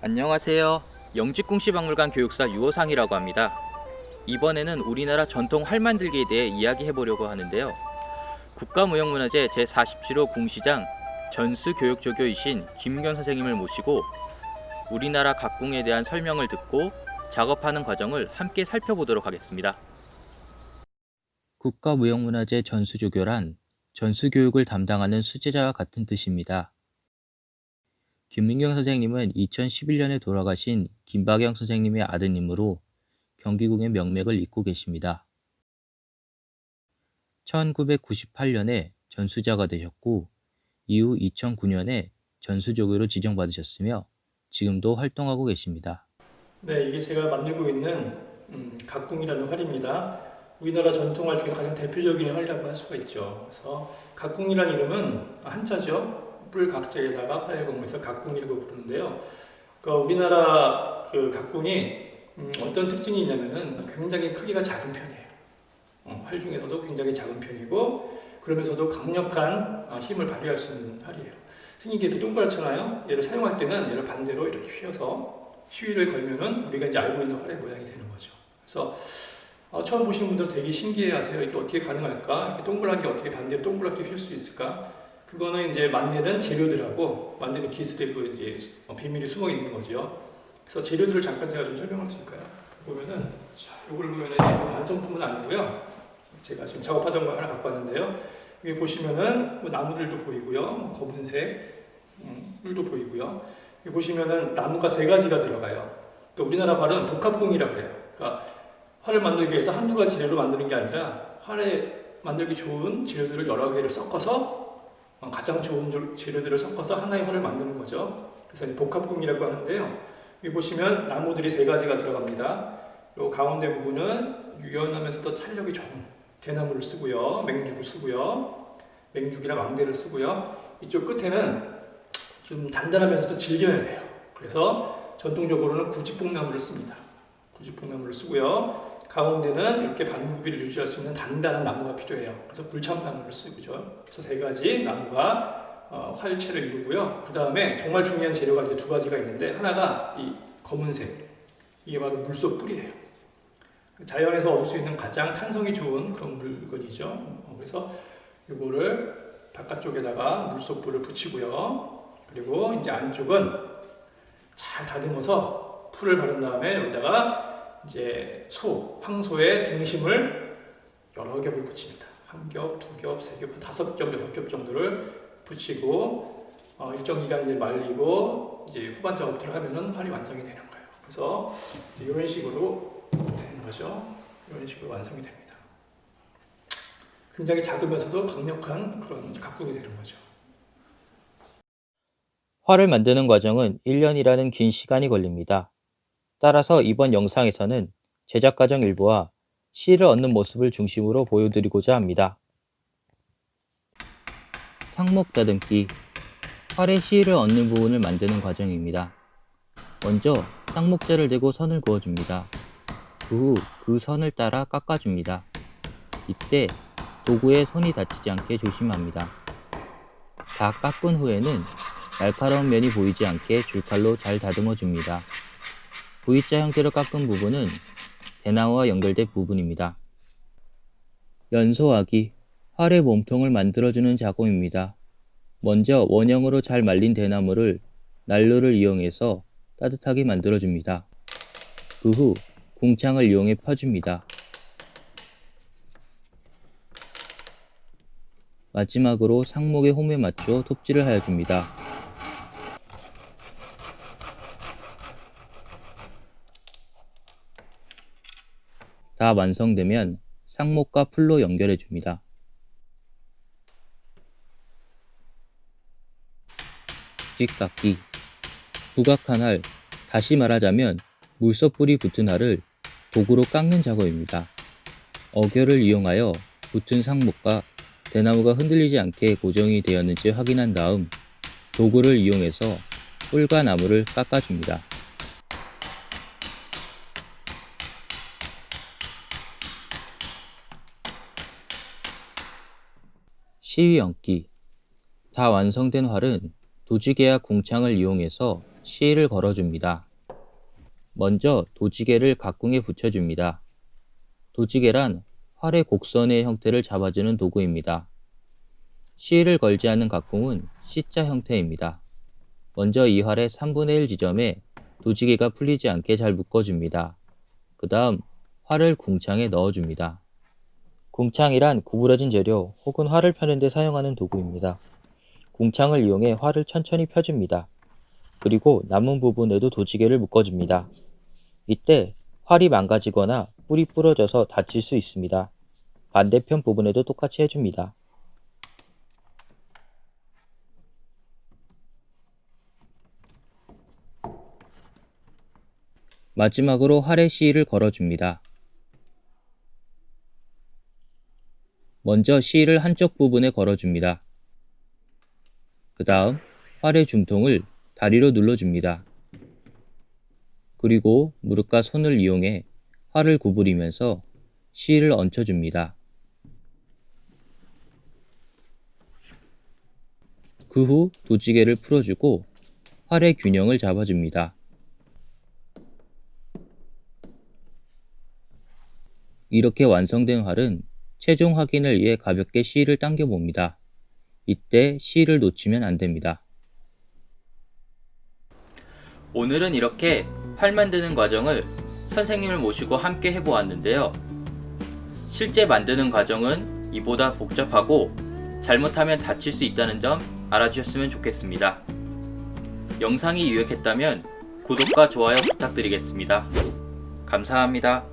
안녕하세요. 영직궁시박물관 교육사 유호상이라고 합니다. 이번에는 우리나라 전통 활 만들기에 대해 이야기해 보려고 하는데요. 국가무형문화재 제47호 궁시장 전수교육조교이신 김윤경 선생님을 모시고 우리나라 각궁에 대한 설명을 듣고 작업하는 과정을 함께 살펴보도록 하겠습니다. 국가무형문화재 전수조교란 전수교육을 담당하는 수제자와 같은 뜻입니다. 김민경 선생님은 2011년에 돌아가신 김박영 선생님의 아드님으로 경기궁의 명맥을 잇고 계십니다. 1998년에 전수자가 되셨고 이후 2009년에 전수조교로 지정받으셨으며 지금도 활동하고 계십니다. 네, 이게 제가 만들고 있는 각궁이라는 활입니다. 우리나라 전통활 중에 가장 대표적인 활이라고 할 수가 있죠. 그래서 각궁이라는 이름은 한자죠. 뿔각자에다가 활공에서 각궁이라고 부르는데요. 그러니까 우리나라 그 각궁이 어떤 특징이 있냐면은 굉장히 크기가 작은 편이에요. 활 중에서도 굉장히 작은 편이고 그러면서도 강력한 힘을 발휘할 수 있는 활이에요. 생긴 게 이렇게 동그랗잖아요. 얘를 사용할 때는 얘를 반대로 이렇게 휘어서 시위를 걸면은 우리가 이제 알고 있는 활의 모양이 되는 거죠. 그래서 처음 보시는 분들 되게 신기해하세요. 이게 어떻게 가능할까? 이렇게 동그란 게 어떻게 반대로 동그랗게 휘을 수 있을까? 그거는 이제 만드는 재료들하고 만드는 기술의 그 이제 비밀이 숨어 있는 거죠. 그래서 재료들을 잠깐 제가 좀 설명을 드릴까요? 보면은 자, 이걸 보면은 완성품은 아니고요. 제가 지금 작업하던 걸 하나 갖고 왔는데요. 여기 보시면은 뭐 나무들도 보이고요, 검은색 뿔도 보이고요. 여기 보시면은 나무가 세 가지가 들어가요. 그러니까 우리나라 활은 복합궁이라고 해요. 그러니까 활을 만들기 위해서 한두 가지 재료로 만드는 게 아니라 활에 만들기 좋은 재료들을 여러 개를 섞어서 가장 좋은 재료들을 섞어서 하나의 활을 만드는 거죠. 그래서 복합궁이라고 하는데요. 여기 보시면 나무들이 세 가지가 들어갑니다. 요 가운데 부분은 유연하면서도 탄력이 좋은 대나무를 쓰고요, 맹죽을 쓰고요, 맹죽이나 왕대를 쓰고요. 이쪽 끝에는 좀 단단하면서도 질겨야 돼요. 그래서 전통적으로는 구직봉나무를 씁니다. 구직봉나무를 쓰고요. 가운데는 이렇게 반구비를 유지할 수 있는 단단한 나무가 필요해요. 그래서 불참나무를 쓰고죠. 그래서 세 가지 나무가 활체를 이루고요. 그 다음에 정말 중요한 재료가 이제 두 가지가 있는데 하나가 이 검은색, 이게 바로 물소 뿔이에요. 자연에서 얻을 수 있는 가장 탄성이 좋은 그런 물건이죠. 그래서 이거를 바깥쪽에다가 물소뿔을 붙이고요. 그리고 이제 안쪽은 잘 다듬어서 풀을 바른 다음에 여기다가 이제 황소의 등심을 여러 겹을 붙입니다. 한 겹, 두 겹, 세 겹, 다섯 겹, 여섯 겹 정도를 붙이고 일정 기간 이제 말리고 이제 후반 작업 들어가면은 활이 완성이 되는 거예요. 그래서 이런 식으로 되는 거죠. 이런 식으로 완성이 됩니다. 굉장히 작으면서도 강력한 그런 각궁이 되는 거죠. 활을 만드는 과정은 1년이라는 긴 시간이 걸립니다. 따라서 이번 영상에서는 제작 과정 일부와 실을 얻는 모습을 중심으로 보여드리고자 합니다. 상목 다듬기, 활의 실을 얻는 부분을 만드는 과정입니다. 먼저 쌍목재를 대고 선을 그어줍니다. 그 후 그 선을 따라 깎아줍니다. 이때 도구에 손이 다치지 않게 조심합니다. 다 깎은 후에는 날카로운 면이 보이지 않게 줄칼로 잘 다듬어 줍니다. V자 형태로 깎은 부분은 대나무와 연결된 부분입니다. 연소하기, 활의 몸통을 만들어주는 작업입니다. 먼저 원형으로 잘 말린 대나무를 난로를 이용해서 따뜻하게 만들어줍니다. 그 후 궁창을 이용해 펴줍니다. 마지막으로 상목의 홈에 맞춰 톱질을 하여줍니다. 다 완성되면 상목과 풀로 연결해줍니다. 뒷깎기, 부각한 활, 다시 말하자면 물소뿔이 붙은 활을 도구로 깎는 작업입니다. 어결을 이용하여 붙은 상목과 대나무가 흔들리지 않게 고정이 되었는지 확인한 다음 도구를 이용해서 뿔과 나무를 깎아줍니다. 시위 얹기, 다 완성된 활은 도지개와 궁창을 이용해서 실을 걸어줍니다. 먼저 도지개를 각궁에 붙여줍니다. 도지개란 활의 곡선의 형태를 잡아주는 도구입니다. 실을 걸지 않은 각궁은 C자 형태입니다. 먼저 이 활의 3분의 1 지점에 도지개가 풀리지 않게 잘 묶어줍니다. 그 다음 활을 궁창에 넣어줍니다. 궁창이란 구부러진 재료 혹은 활을 펴는 데 사용하는 도구입니다. 궁창을 이용해 활을 천천히 펴줍니다. 그리고 남은 부분에도 도지개를 묶어줍니다. 이때 활이 망가지거나 뿔이 부러져서 다칠 수 있습니다. 반대편 부분에도 똑같이 해줍니다. 마지막으로 활의 실을 걸어줍니다. 먼저 실을 한쪽 부분에 걸어줍니다. 그 다음 활의 줌통을 다리로 눌러줍니다. 그리고 무릎과 손을 이용해 활을 구부리면서 실을 얹혀줍니다. 그 후 도지개를 풀어주고 활의 균형을 잡아줍니다. 이렇게 완성된 활은 최종 확인을 위해 가볍게 실을 당겨봅니다. 이때 실을 놓치면 안 됩니다. 오늘은 이렇게 활 만드는 과정을 선생님을 모시고 함께 해보았는데요. 실제 만드는 과정은 이보다 복잡하고 잘못하면 다칠 수 있다는 점 알아주셨으면 좋겠습니다. 영상이 유익했다면 구독과 좋아요 부탁드리겠습니다. 감사합니다.